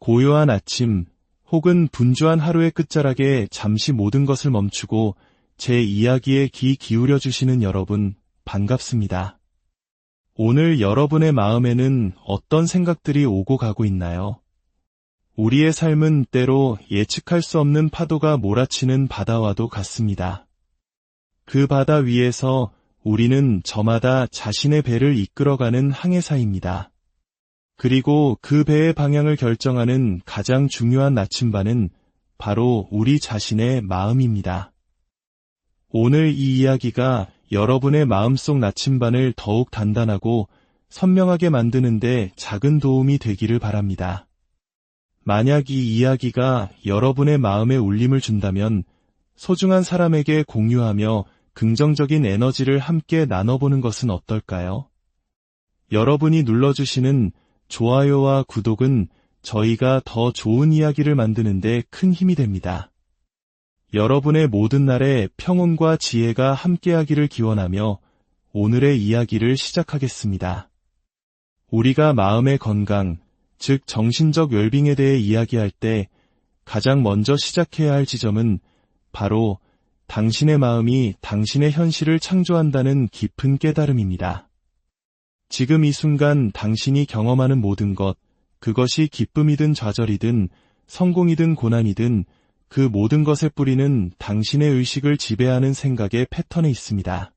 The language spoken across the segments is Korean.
고요한 아침 혹은 분주한 하루의 끝자락에 잠시 모든 것을 멈추고 제 이야기에 귀 기울여 주시는 여러분, 반갑습니다. 오늘 여러분의 마음에는 어떤 생각들이 오고 가고 있나요? 우리의 삶은 때로 예측할 수 없는 파도가 몰아치는 바다와도 같습니다. 그 바다 위에서 우리는 저마다 자신의 배를 이끌어가는 항해사입니다. 그리고 그 배의 방향을 결정하는 가장 중요한 나침반은 바로 우리 자신의 마음입니다. 오늘 이 이야기가 여러분의 마음속 나침반을 더욱 단단하고 선명하게 만드는 데 작은 도움이 되기를 바랍니다. 만약 이 이야기가 여러분의 마음에 울림을 준다면 소중한 사람에게 공유하며 긍정적인 에너지를 함께 나눠보는 것은 어떨까요? 여러분이 눌러주시는 좋아요와 구독은 저희가 더 좋은 이야기를 만드는 데 큰 힘이 됩니다. 여러분의 모든 날에 평온과 지혜가 함께하기를 기원하며 오늘의 이야기를 시작하겠습니다. 우리가 마음의 건강, 즉 정신적 웰빙에 대해 이야기할 때 가장 먼저 시작해야 할 지점은 바로 당신의 마음이 당신의 현실을 창조한다는 깊은 깨달음입니다. 지금 이 순간 당신이 경험하는 모든 것, 그것이 기쁨이든 좌절이든 성공이든 고난이든 그 모든 것의 뿌리는 당신의 의식을 지배하는 생각의 패턴에 있습니다.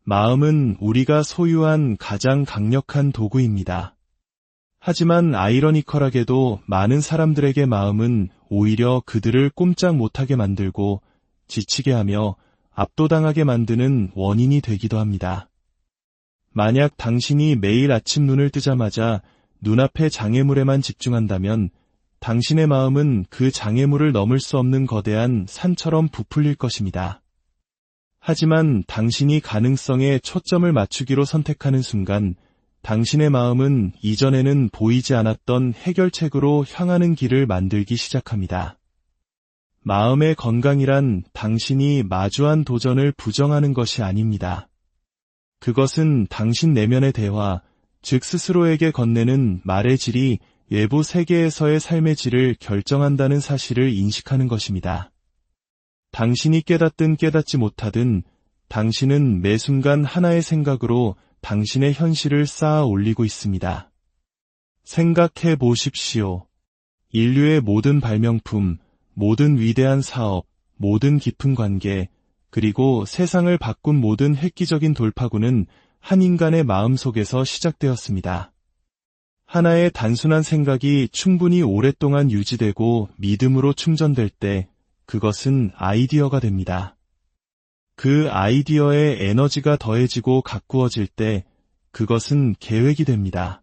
마음은 우리가 소유한 가장 강력한 도구입니다. 하지만 아이러니컬하게도 많은 사람들에게 마음은 오히려 그들을 꼼짝 못하게 만들고 지치게 하며 압도당하게 만드는 원인이 되기도 합니다. 만약 당신이 매일 아침 눈을 뜨자마자 눈앞의 장애물에만 집중한다면 당신의 마음은 그 장애물을 넘을 수 없는 거대한 산처럼 부풀릴 것입니다. 하지만 당신이 가능성에 초점을 맞추기로 선택하는 순간 당신의 마음은 이전에는 보이지 않았던 해결책으로 향하는 길을 만들기 시작합니다. 마음의 건강이란 당신이 마주한 도전을 부정하는 것이 아닙니다. 그것은 당신 내면의 대화, 즉 스스로에게 건네는 말의 질이 외부 세계에서의 삶의 질을 결정한다는 사실을 인식하는 것입니다. 당신이 깨닫든 깨닫지 못하든 당신은 매 순간 하나의 생각으로 당신의 현실을 쌓아 올리고 있습니다. 생각해 보십시오. 인류의 모든 발명품, 모든 위대한 사업, 모든 깊은 관계, 그리고 세상을 바꾼 모든 획기적인 돌파구는 한 인간의 마음속에서 시작되었습니다. 하나의 단순한 생각이 충분히 오랫동안 유지되고 믿음으로 충전될 때 그것은 아이디어가 됩니다. 그 아이디어에 에너지가 더해지고 가꾸어질 때 그것은 계획이 됩니다.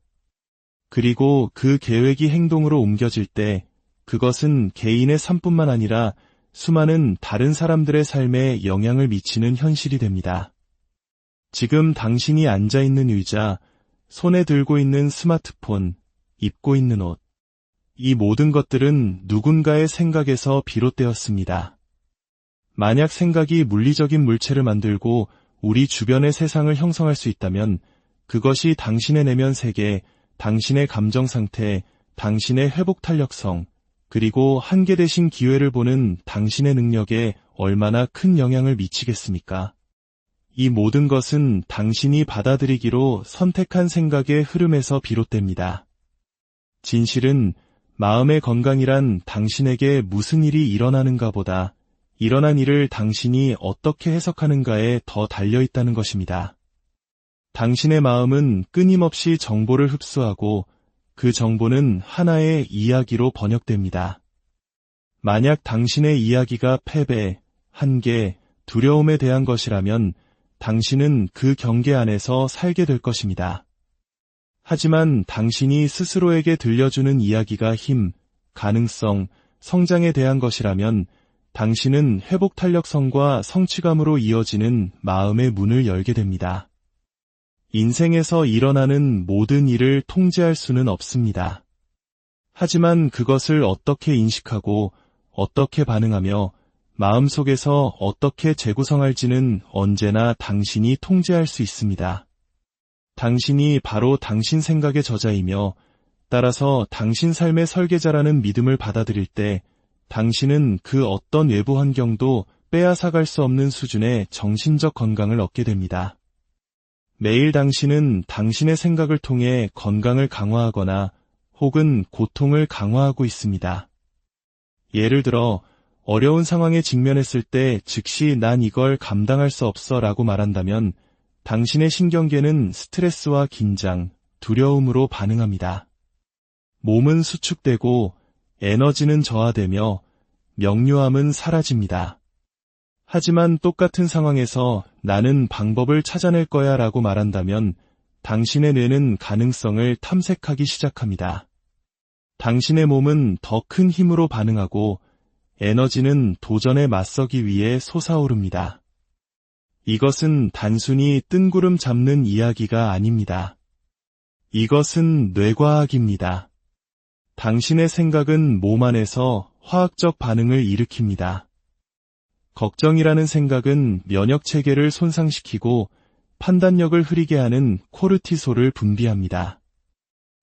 그리고 그 계획이 행동으로 옮겨질 때 그것은 개인의 삶뿐만 아니라 수많은 다른 사람들의 삶에 영향을 미치는 현실이 됩니다. 지금 당신이 앉아있는 의자, 손에 들고 있는 스마트폰, 입고 있는 옷, 이 모든 것들은 누군가의 생각에서 비롯되었습니다. 만약 생각이 물리적인 물체를 만들고 우리 주변의 세상을 형성할 수 있다면 그것이 당신의 내면 세계, 당신의 감정 상태, 당신의 회복 탄력성, 그리고 한계 대신 기회를 보는 당신의 능력에 얼마나 큰 영향을 미치겠습니까? 이 모든 것은 당신이 받아들이기로 선택한 생각의 흐름에서 비롯됩니다. 진실은 마음의 건강이란 당신에게 무슨 일이 일어나는가 보다 일어난 일을 당신이 어떻게 해석하는가에 더 달려있다는 것입니다. 당신의 마음은 끊임없이 정보를 흡수하고 그 정보는 하나의 이야기로 번역됩니다. 만약 당신의 이야기가 패배, 한계, 두려움에 대한 것이라면 당신은 그 경계 안에서 살게 될 것입니다. 하지만 당신이 스스로에게 들려주는 이야기가 힘, 가능성, 성장에 대한 것이라면 당신은 회복 탄력성과 성취감으로 이어지는 마음의 문을 열게 됩니다. 인생에서 일어나는 모든 일을 통제할 수는 없습니다. 하지만 그것을 어떻게 인식하고 어떻게 반응하며 마음속에서 어떻게 재구성할지는 언제나 당신이 통제할 수 있습니다. 당신이 바로 당신 생각의 저자이며 따라서 당신 삶의 설계자라는 믿음을 받아들일 때 당신은 그 어떤 외부 환경도 빼앗아갈 수 없는 수준의 정신적 건강을 얻게 됩니다. 매일 당신은 당신의 생각을 통해 건강을 강화하거나 혹은 고통을 강화하고 있습니다. 예를 들어 어려운 상황에 직면했을 때 즉시 난 이걸 감당할 수 없어 라고 말한다면 당신의 신경계는 스트레스와 긴장, 두려움으로 반응합니다. 몸은 수축되고 에너지는 저하되며 명료함은 사라집니다. 하지만 똑같은 상황에서 나는 방법을 찾아낼 거야 라고 말한다면 당신의 뇌는 가능성을 탐색하기 시작합니다. 당신의 몸은 더 큰 힘으로 반응하고 에너지는 도전에 맞서기 위해 솟아오릅니다. 이것은 단순히 뜬구름 잡는 이야기가 아닙니다. 이것은 뇌과학입니다. 당신의 생각은 몸 안에서 화학적 반응을 일으킵니다. 걱정이라는 생각은 면역체계를 손상시키고 판단력을 흐리게 하는 코르티솔을 분비합니다.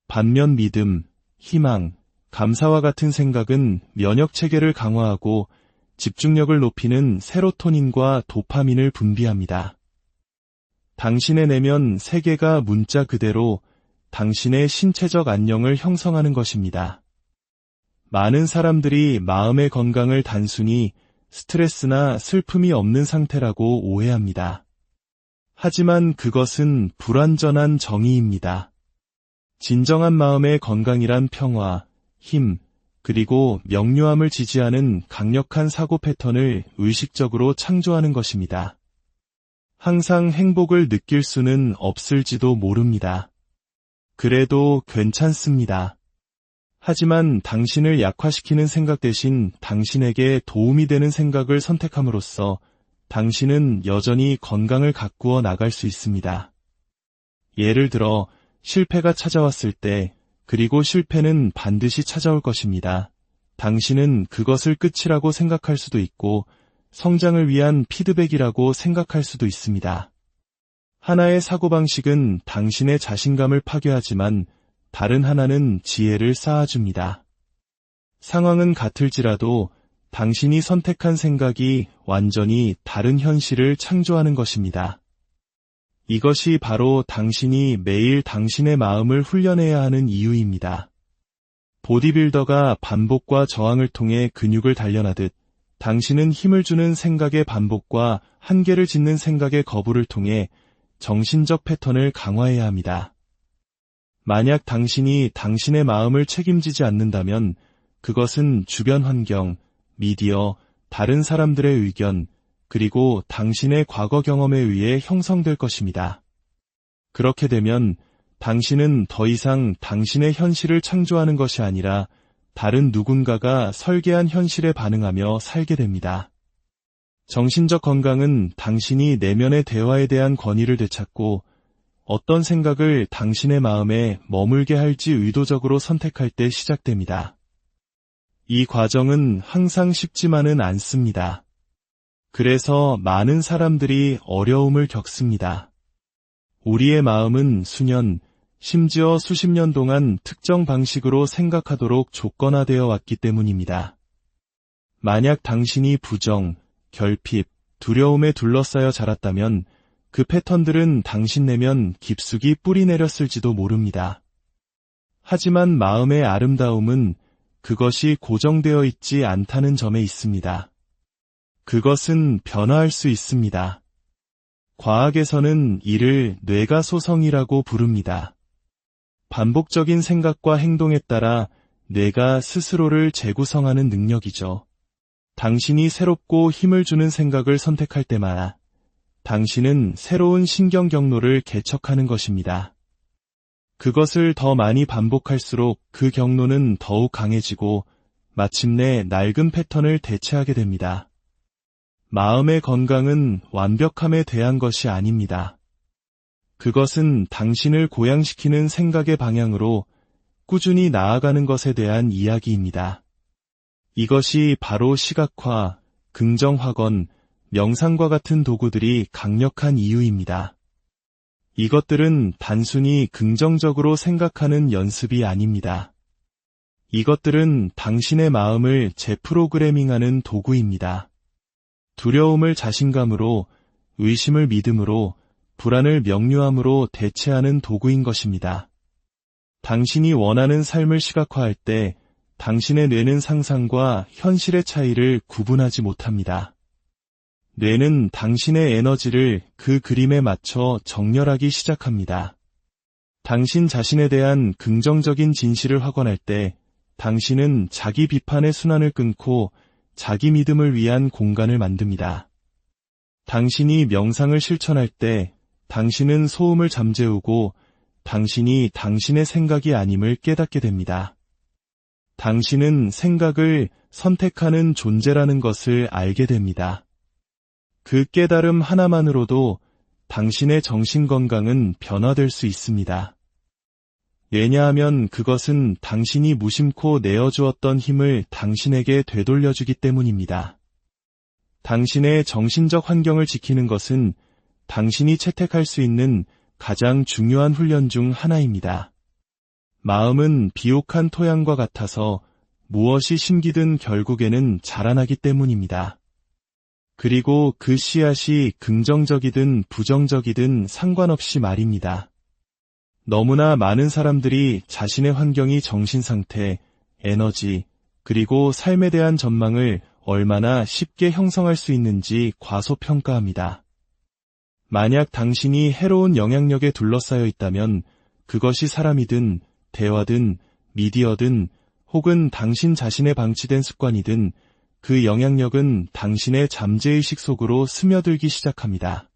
반면 믿음, 희망, 감사와 같은 생각은 면역체계를 강화하고 집중력을 높이는 세로토닌과 도파민을 분비합니다. 당신의 내면 세계가 문자 그대로 당신의 신체적 안녕을 형성하는 것입니다. 많은 사람들이 마음의 건강을 단순히 스트레스나 슬픔이 없는 상태라고 오해합니다. 하지만 그것은 불완전한 정의입니다. 진정한 마음의 건강이란 평화, 힘, 그리고 명료함을 지지하는 강력한 사고 패턴을 의식적으로 창조하는 것입니다. 항상 행복을 느낄 수는 없을지도 모릅니다. 그래도 괜찮습니다. 하지만 당신을 약화시키는 생각 대신 당신에게 도움이 되는 생각을 선택함으로써 당신은 여전히 건강을 가꾸어 나갈 수 있습니다. 예를 들어 실패가 찾아왔을 때, 그리고 실패는 반드시 찾아올 것입니다. 당신은 그것을 끝이라고 생각할 수도 있고 성장을 위한 피드백이라고 생각할 수도 있습니다. 하나의 사고방식은 당신의 자신감을 파괴하지만 다른 하나는 지혜를 쌓아줍니다. 상황은 같을지라도 당신이 선택한 생각이 완전히 다른 현실을 창조하는 것입니다. 이것이 바로 당신이 매일 당신의 마음을 훈련해야 하는 이유입니다. 보디빌더가 반복과 저항을 통해 근육을 단련하듯 당신은 힘을 주는 생각의 반복과 한계를 짓는 생각의 거부를 통해 정신적 패턴을 강화해야 합니다. 만약 당신이 당신의 마음을 책임지지 않는다면 그것은 주변 환경, 미디어, 다른 사람들의 의견, 그리고 당신의 과거 경험에 의해 형성될 것입니다. 그렇게 되면 당신은 더 이상 당신의 현실을 창조하는 것이 아니라 다른 누군가가 설계한 현실에 반응하며 살게 됩니다. 정신적 건강은 당신이 내면의 대화에 대한 권위를 되찾고 어떤 생각을 당신의 마음에 머물게 할지 의도적으로 선택할 때 시작됩니다. 이 과정은 항상 쉽지만은 않습니다. 그래서 많은 사람들이 어려움을 겪습니다. 우리의 마음은 수년, 심지어 수십 년 동안 특정 방식으로 생각하도록 조건화되어 왔기 때문입니다. 만약 당신이 부정, 결핍, 두려움에 둘러싸여 자랐다면 그 패턴들은 당신 내면 깊숙이 뿌리 내렸을지도 모릅니다. 하지만 마음의 아름다움은 그것이 고정되어 있지 않다는 점에 있습니다. 그것은 변화할 수 있습니다. 과학에서는 이를 뇌가소성이라고 부릅니다. 반복적인 생각과 행동에 따라 뇌가 스스로를 재구성하는 능력이죠. 당신이 새롭고 힘을 주는 생각을 선택할 때마다 당신은 새로운 신경 경로를 개척하는 것입니다. 그것을 더 많이 반복할수록 그 경로는 더욱 강해지고 마침내 낡은 패턴을 대체하게 됩니다. 마음의 건강은 완벽함에 대한 것이 아닙니다. 그것은 당신을 고양시키는 생각의 방향으로 꾸준히 나아가는 것에 대한 이야기입니다. 이것이 바로 시각화, 긍정확언, 명상과 같은 도구들이 강력한 이유입니다. 이것들은 단순히 긍정적으로 생각하는 연습이 아닙니다. 이것들은 당신의 마음을 재프로그래밍하는 도구입니다. 두려움을 자신감으로, 의심을 믿음으로, 불안을 명료함으로 대체하는 도구인 것입니다. 당신이 원하는 삶을 시각화할 때 당신의 뇌는 상상과 현실의 차이를 구분하지 못합니다. 뇌는 당신의 에너지를 그 그림에 맞춰 정렬하기 시작합니다. 당신 자신에 대한 긍정적인 진실을 확언할 때 당신은 자기 비판의 순환을 끊고 자기 믿음을 위한 공간을 만듭니다. 당신이 명상을 실천할 때 당신은 소음을 잠재우고 당신이 당신의 생각이 아님을 깨닫게 됩니다. 당신은 생각을 선택하는 존재라는 것을 알게 됩니다. 그 깨달음 하나만으로도 당신의 정신건강은 변화될 수 있습니다. 왜냐하면 그것은 당신이 무심코 내어주었던 힘을 당신에게 되돌려주기 때문입니다. 당신의 정신적 환경을 지키는 것은 당신이 채택할 수 있는 가장 중요한 훈련 중 하나입니다. 마음은 비옥한 토양과 같아서 무엇이 심기든 결국에는 자라나기 때문입니다. 그리고 그 씨앗이 긍정적이든 부정적이든 상관없이 말입니다. 너무나 많은 사람들이 자신의 환경이 정신상태, 에너지, 그리고 삶에 대한 전망을 얼마나 쉽게 형성할 수 있는지 과소평가합니다. 만약 당신이 해로운 영향력에 둘러싸여 있다면 그것이 사람이든 대화든 미디어든 혹은 당신 자신의 방치된 습관이든 그 영향력은 당신의 잠재의식 속으로 스며들기 시작합니다.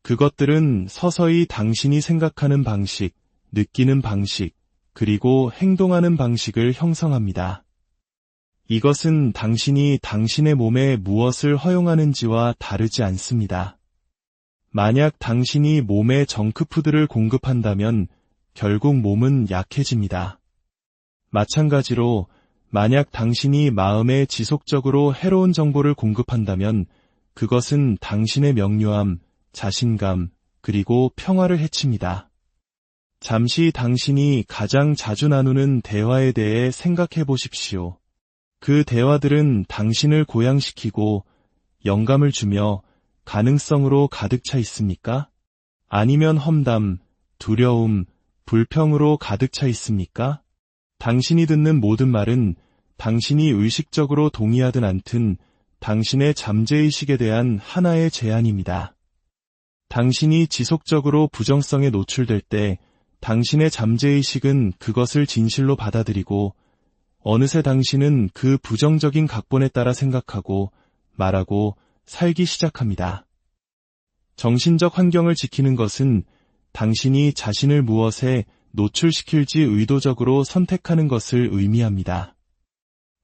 그것들은 서서히 당신이 생각하는 방식, 느끼는 방식, 그리고 행동하는 방식을 형성합니다. 이것은 당신이 당신의 몸에 무엇을 허용하는지와 다르지 않습니다. 만약 당신이 몸에 정크푸드를 공급한다면 결국 몸은 약해집니다. 마찬가지로 만약 당신이 마음에 지속적으로 해로운 정보를 공급한다면 그것은 당신의 명료함, 자신감, 그리고 평화를 해칩니다. 잠시 당신이 가장 자주 나누는 대화에 대해 생각해 보십시오. 그 대화들은 당신을 고양시키고 영감을 주며 가능성으로 가득 차 있습니까? 아니면 험담, 두려움, 불평으로 가득 차 있습니까? 당신이 듣는 모든 말은 당신이 의식적으로 동의하든 않든 당신의 잠재의식에 대한 하나의 제안입니다. 당신이 지속적으로 부정성에 노출될 때 당신의 잠재의식은 그것을 진실로 받아들이고 어느새 당신은 그 부정적인 각본에 따라 생각하고 말하고 살기 시작합니다. 정신적 환경을 지키는 것은 당신이 자신을 무엇에 노출시킬지 의도적으로 선택하는 것을 의미합니다.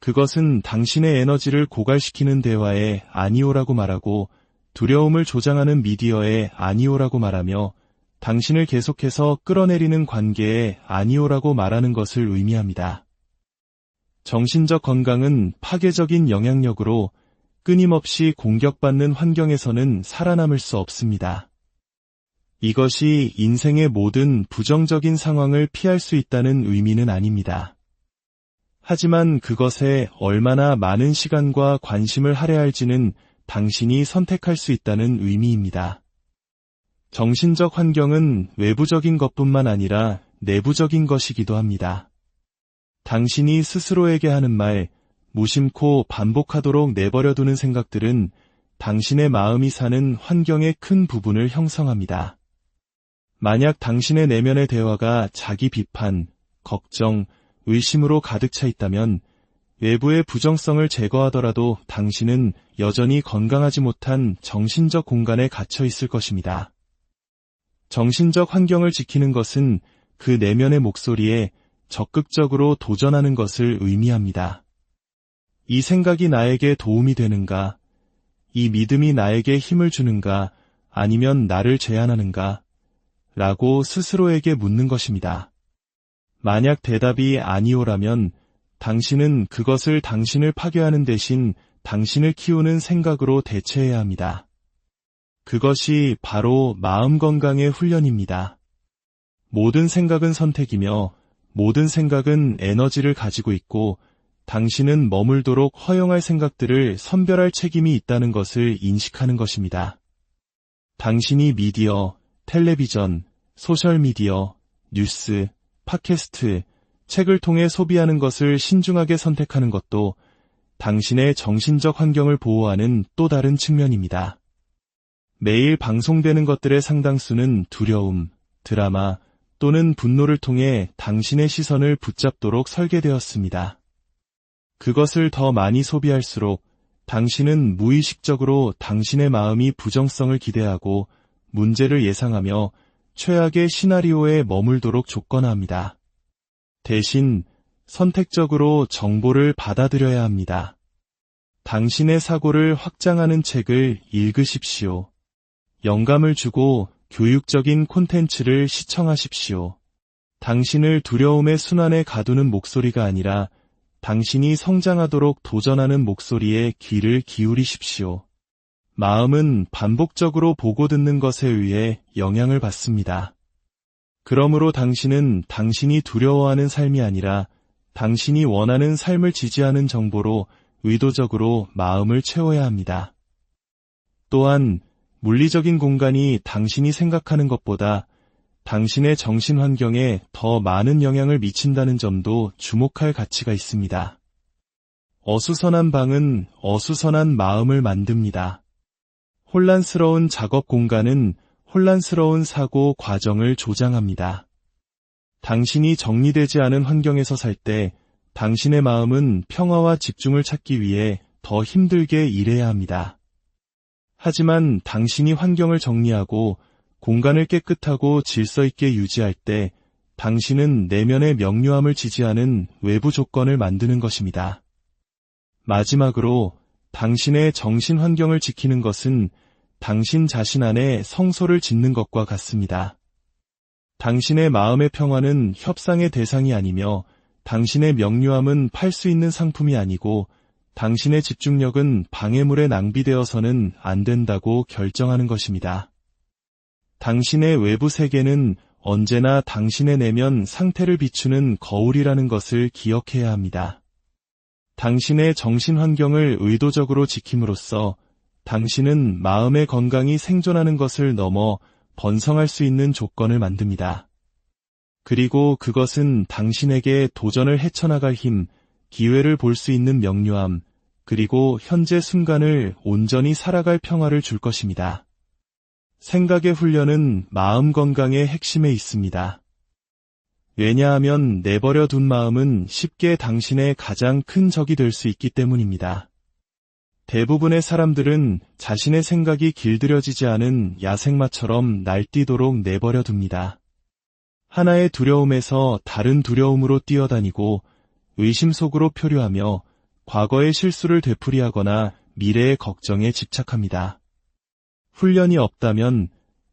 그것은 당신의 에너지를 고갈시키는 대화에 아니오라고 말하고 두려움을 조장하는 미디어에 아니오라고 말하며 당신을 계속해서 끌어내리는 관계에 아니오라고 말하는 것을 의미합니다. 정신적 건강은 파괴적인 영향력으로 끊임없이 공격받는 환경에서는 살아남을 수 없습니다. 이것이 인생의 모든 부정적인 상황을 피할 수 있다는 의미는 아닙니다. 하지만 그것에 얼마나 많은 시간과 관심을 할애할지는 당신이 선택할 수 있다는 의미입니다. 정신적 환경은 외부적인 것뿐만 아니라 내부적인 것이기도 합니다. 당신이 스스로에게 하는 말, 무심코 반복하도록 내버려두는 생각들은 당신의 마음이 사는 환경의 큰 부분을 형성합니다. 만약 당신의 내면의 대화가 자기 비판, 걱정, 의심으로 가득 차 있다면 외부의 부정성을 제거하더라도 당신은 여전히 건강하지 못한 정신적 공간에 갇혀 있을 것입니다. 정신적 환경을 지키는 것은 그 내면의 목소리에 적극적으로 도전하는 것을 의미합니다. 이 생각이 나에게 도움이 되는가? 이 믿음이 나에게 힘을 주는가? 아니면 나를 제한하는가? 라고 스스로에게 묻는 것입니다. 만약 대답이 아니오라면 당신은 그것을 당신을 파괴하는 대신 당신을 키우는 생각으로 대체해야 합니다. 그것이 바로 마음 건강의 훈련입니다. 모든 생각은 선택이며 모든 생각은 에너지를 가지고 있고 당신은 머물도록 허용할 생각들을 선별할 책임이 있다는 것을 인식하는 것입니다. 당신이 미디어, 텔레비전, 소셜미디어, 뉴스, 팟캐스트, 책을 통해 소비하는 것을 신중하게 선택하는 것도 당신의 정신적 환경을 보호하는 또 다른 측면입니다. 매일 방송되는 것들의 상당수는 두려움, 드라마 또는 분노를 통해 당신의 시선을 붙잡도록 설계되었습니다. 그것을 더 많이 소비할수록 당신은 무의식적으로 당신의 마음이 부정성을 기대하고 문제를 예상하며 최악의 시나리오에 머물도록 조건화합니다. 대신 선택적으로 정보를 받아들여야 합니다. 당신의 사고를 확장하는 책을 읽으십시오. 영감을 주고 교육적인 콘텐츠를 시청하십시오. 당신을 두려움의 순환에 가두는 목소리가 아니라 당신이 성장하도록 도전하는 목소리에 귀를 기울이십시오. 마음은 반복적으로 보고 듣는 것에 의해 영향을 받습니다. 그러므로 당신은 당신이 두려워하는 삶이 아니라 당신이 원하는 삶을 지지하는 정보로 의도적으로 마음을 채워야 합니다. 또한 물리적인 공간이 당신이 생각하는 것보다 당신의 정신 환경에 더 많은 영향을 미친다는 점도 주목할 가치가 있습니다. 어수선한 방은 어수선한 마음을 만듭니다. 혼란스러운 작업 공간은 혼란스러운 사고 과정을 조장합니다. 당신이 정리되지 않은 환경에서 살 때 당신의 마음은 평화와 집중을 찾기 위해 더 힘들게 일해야 합니다. 하지만 당신이 환경을 정리하고 공간을 깨끗하고 질서 있게 유지할 때 당신은 내면의 명료함을 지지하는 외부 조건을 만드는 것입니다. 마지막으로 당신의 정신 환경을 지키는 것은 당신 자신 안에 성소를 짓는 것과 같습니다. 당신의 마음의 평화는 협상의 대상이 아니며 당신의 명료함은 팔 수 있는 상품이 아니고 당신의 집중력은 방해물에 낭비되어서는 안 된다고 결정하는 것입니다. 당신의 외부 세계는 언제나 당신의 내면 상태를 비추는 거울이라는 것을 기억해야 합니다. 당신의 정신 환경을 의도적으로 지킴으로써 당신은 마음의 건강이 생존하는 것을 넘어 번성할 수 있는 조건을 만듭니다. 그리고 그것은 당신에게 도전을 헤쳐나갈 힘, 기회를 볼 수 있는 명료함, 그리고 현재 순간을 온전히 살아갈 평화를 줄 것입니다. 생각의 훈련은 마음 건강의 핵심에 있습니다. 왜냐하면 내버려 둔 마음은 쉽게 당신의 가장 큰 적이 될 수 있기 때문입니다. 대부분의 사람들은 자신의 생각이 길들여지지 않은 야생마처럼 날뛰도록 내버려 둡니다. 하나의 두려움에서 다른 두려움으로 뛰어다니고 의심 속으로 표류하며 과거의 실수를 되풀이하거나 미래의 걱정에 집착합니다. 훈련이 없다면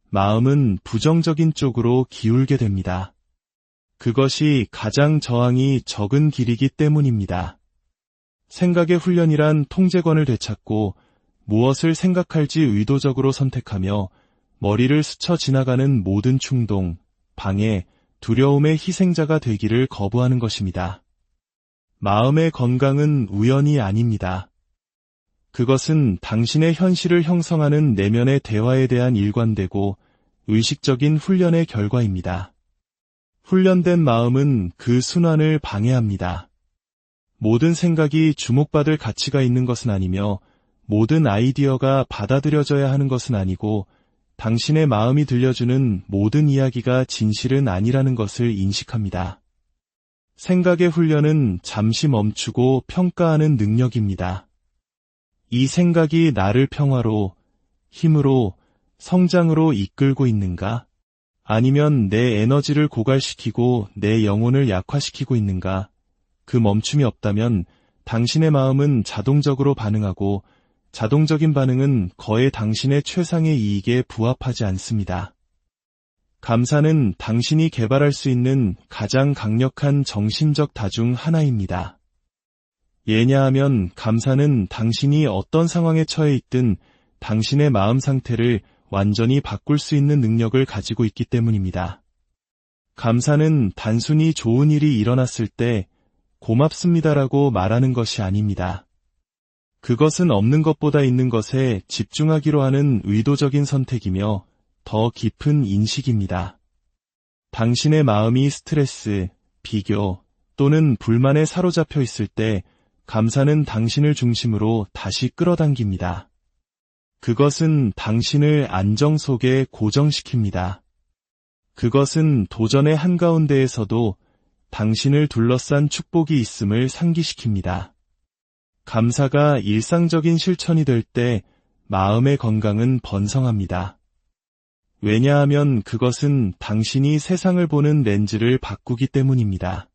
마음은 부정적인 쪽으로 기울게 됩니다. 그것이 가장 저항이 적은 길이기 때문입니다. 생각의 훈련이란 통제권을 되찾고 무엇을 생각할지 의도적으로 선택하며 머리를 스쳐 지나가는 모든 충동, 방해, 두려움의 희생자가 되기를 거부하는 것입니다. 마음의 건강은 우연이 아닙니다. 그것은 당신의 현실을 형성하는 내면의 대화에 대한 일관되고 의식적인 훈련의 결과입니다. 훈련된 마음은 그 순환을 방해합니다. 모든 생각이 주목받을 가치가 있는 것은 아니며 모든 아이디어가 받아들여져야 하는 것은 아니고 당신의 마음이 들려주는 모든 이야기가 진실은 아니라는 것을 인식합니다. 생각의 훈련은 잠시 멈추고 평가하는 능력입니다. 이 생각이 나를 평화로, 힘으로, 성장으로 이끌고 있는가? 아니면 내 에너지를 고갈시키고 내 영혼을 약화시키고 있는가? 그 멈춤이 없다면 당신의 마음은 자동적으로 반응하고 자동적인 반응은 거의 당신의 최상의 이익에 부합하지 않습니다. 감사는 당신이 개발할 수 있는 가장 강력한 정신적 다 중 하나입니다. 왜냐하면 감사는 당신이 어떤 상황에 처해 있든 당신의 마음 상태를 완전히 바꿀 수 있는 능력을 가지고 있기 때문입니다. 감사는 단순히 좋은 일이 일어났을 때 고맙습니다라고 말하는 것이 아닙니다. 그것은 없는 것보다 있는 것에 집중하기로 하는 의도적인 선택이며 더 깊은 인식입니다. 당신의 마음이 스트레스, 비교 또는 불만에 사로잡혀 있을 때 감사는 당신을 중심으로 다시 끌어당깁니다. 그것은 당신을 안정 속에 고정시킵니다. 그것은 도전의 한가운데에서도 당신을 둘러싼 축복이 있음을 상기시킵니다. 감사가 일상적인 실천이 될 때 마음의 건강은 번성합니다. 왜냐하면 그것은 당신이 세상을 보는 렌즈를 바꾸기 때문입니다.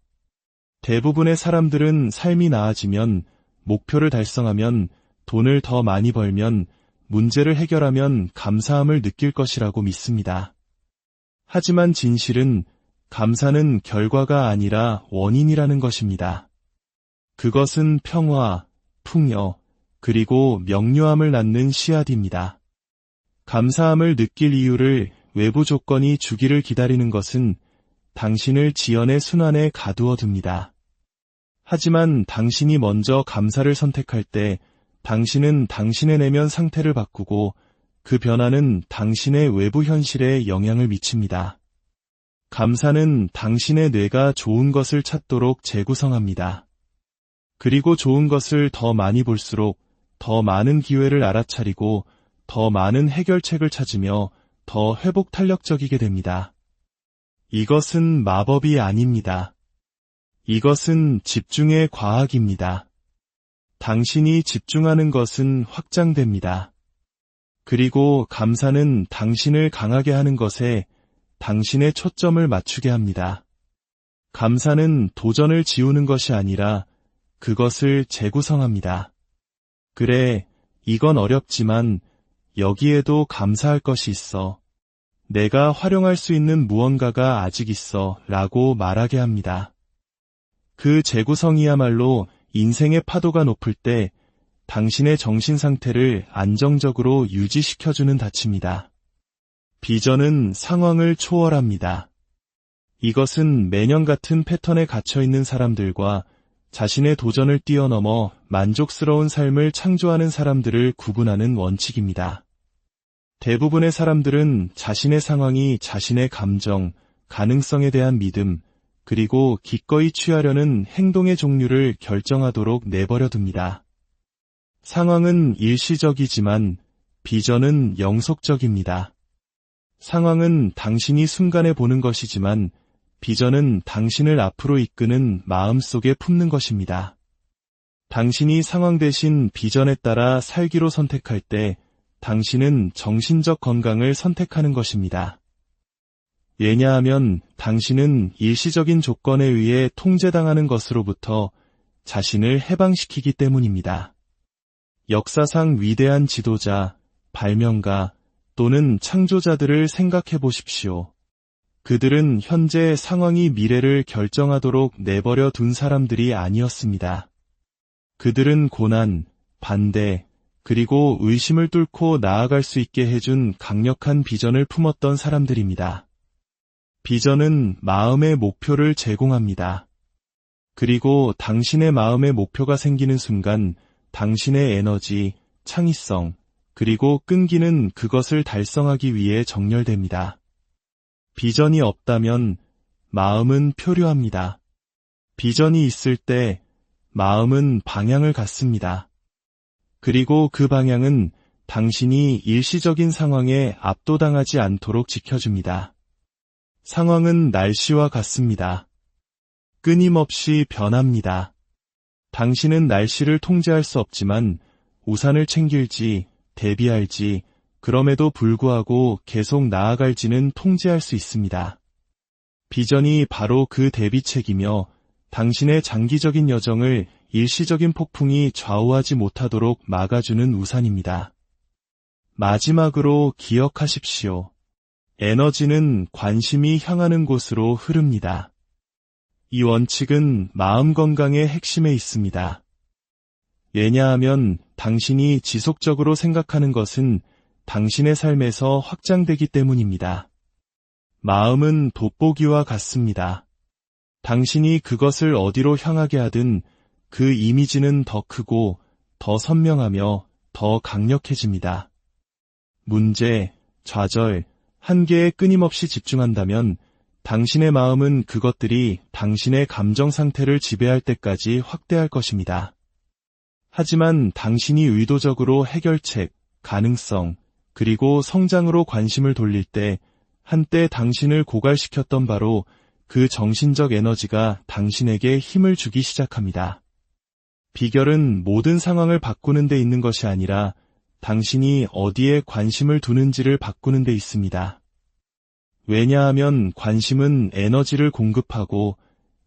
대부분의 사람들은 삶이 나아지면, 목표를 달성하면, 돈을 더 많이 벌면, 문제를 해결하면 감사함을 느낄 것이라고 믿습니다. 하지만 진실은 감사는 결과가 아니라 원인이라는 것입니다. 그것은 평화, 풍요, 그리고 명료함을 낳는 씨앗입니다. 감사함을 느낄 이유를 외부 조건이 주기를 기다리는 것은 당신을 지연의 순환에 가두어 둡니다. 하지만 당신이 먼저 감사를 선택할 때 당신은 당신의 내면 상태를 바꾸고 그 변화는 당신의 외부 현실에 영향을 미칩니다. 감사는 당신의 뇌가 좋은 것을 찾도록 재구성합니다. 그리고 좋은 것을 더 많이 볼수록 더 많은 기회를 알아차리고 더 많은 해결책을 찾으며 더 회복 탄력적이게 됩니다. 이것은 마법이 아닙니다. 이것은 집중의 과학입니다. 당신이 집중하는 것은 확장됩니다. 그리고 감사는 당신을 강하게 하는 것에 당신의 초점을 맞추게 합니다. 감사는 도전을 지우는 것이 아니라 그것을 재구성합니다. 그래, 이건 어렵지만 여기에도 감사할 것이 있어. 내가 활용할 수 있는 무언가가 아직 있어 라고 말하게 합니다. 그 재구성이야말로 인생의 파도가 높을 때 당신의 정신 상태를 안정적으로 유지시켜주는 닻입니다. 비전은 상황을 초월합니다. 이것은 매년 같은 패턴에 갇혀있는 사람들과 자신의 도전을 뛰어넘어 만족스러운 삶을 창조하는 사람들을 구분하는 원칙입니다. 대부분의 사람들은 자신의 상황이 자신의 감정, 가능성에 대한 믿음, 그리고 기꺼이 취하려는 행동의 종류를 결정하도록 내버려 둡니다. 상황은 일시적이지만 비전은 영속적입니다. 상황은 당신이 순간에 보는 것이지만 비전은 당신을 앞으로 이끄는 마음속에 품는 것입니다. 당신이 상황 대신 비전에 따라 살기로 선택할 때 당신은 정신적 건강을 선택하는 것입니다. 왜냐하면 당신은 일시적인 조건에 의해 통제당하는 것으로부터 자신을 해방시키기 때문입니다. 역사상 위대한 지도자, 발명가 또는 창조자들을 생각해 보십시오. 그들은 현재 상황이 미래를 결정하도록 내버려 둔 사람들이 아니었습니다. 그들은 고난, 반대, 그리고 의심을 뚫고 나아갈 수 있게 해준 강력한 비전을 품었던 사람들입니다. 비전은 마음의 목표를 제공합니다. 그리고 당신의 마음의 목표가 생기는 순간 당신의 에너지, 창의성, 그리고 끈기는 그것을 달성하기 위해 정렬됩니다. 비전이 없다면 마음은 표류합니다. 비전이 있을 때 마음은 방향을 갖습니다. 그리고 그 방향은 당신이 일시적인 상황에 압도당하지 않도록 지켜줍니다. 상황은 날씨와 같습니다. 끊임없이 변합니다. 당신은 날씨를 통제할 수 없지만 우산을 챙길지, 대비할지, 그럼에도 불구하고 계속 나아갈지는 통제할 수 있습니다. 비전이 바로 그 대비책이며 당신의 장기적인 여정을 일시적인 폭풍이 좌우하지 못하도록 막아주는 우산입니다. 마지막으로 기억하십시오. 에너지는 관심이 향하는 곳으로 흐릅니다. 이 원칙은 마음 건강의 핵심에 있습니다. 왜냐하면 당신이 지속적으로 생각하는 것은 당신의 삶에서 확장되기 때문입니다. 마음은 돋보기와 같습니다. 당신이 그것을 어디로 향하게 하든 그 이미지는 더 크고 더 선명하며 더 강력해집니다. 문제, 좌절, 한계에 끊임없이 집중한다면 당신의 마음은 그것들이 당신의 감정 상태를 지배할 때까지 확대할 것입니다. 하지만 당신이 의도적으로 해결책, 가능성, 그리고 성장으로 관심을 돌릴 때 한때 당신을 고갈시켰던 바로 그 정신적 에너지가 당신에게 힘을 주기 시작합니다. 비결은 모든 상황을 바꾸는 데 있는 것이 아니라 당신이 어디에 관심을 두는지를 바꾸는 데 있습니다. 왜냐하면 관심은 에너지를 공급하고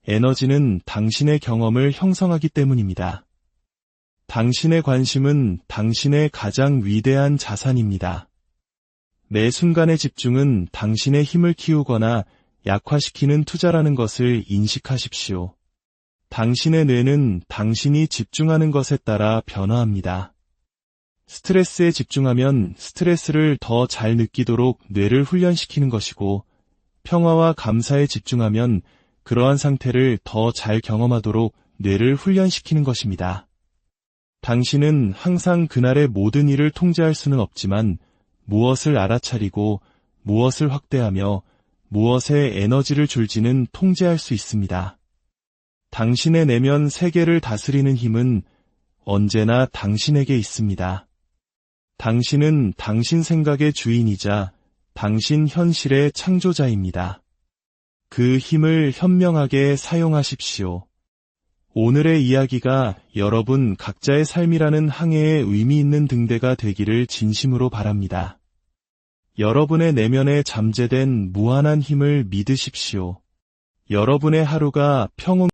에너지는 당신의 경험을 형성하기 때문입니다. 당신의 관심은 당신의 가장 위대한 자산입니다. 매 순간의 집중은 당신의 힘을 키우거나 약화시키는 투자라는 것을 인식하십시오. 당신의 뇌는 당신이 집중하는 것에 따라 변화합니다. 스트레스에 집중하면 스트레스를 더 잘 느끼도록 뇌를 훈련시키는 것이고, 평화와 감사에 집중하면 그러한 상태를 더 잘 경험하도록 뇌를 훈련시키는 것입니다. 당신은 항상 그날의 모든 일을 통제할 수는 없지만 무엇을 알아차리고 무엇을 확대하며 무엇에 에너지를 줄지는 통제할 수 있습니다. 당신의 내면 세계를 다스리는 힘은 언제나 당신에게 있습니다. 당신은 당신 생각의 주인이자 당신 현실의 창조자입니다. 그 힘을 현명하게 사용하십시오. 오늘의 이야기가 여러분 각자의 삶이라는 항해에 의미 있는 등대가 되기를 진심으로 바랍니다. 여러분의 내면에 잠재된 무한한 힘을 믿으십시오. 여러분의 하루가 평온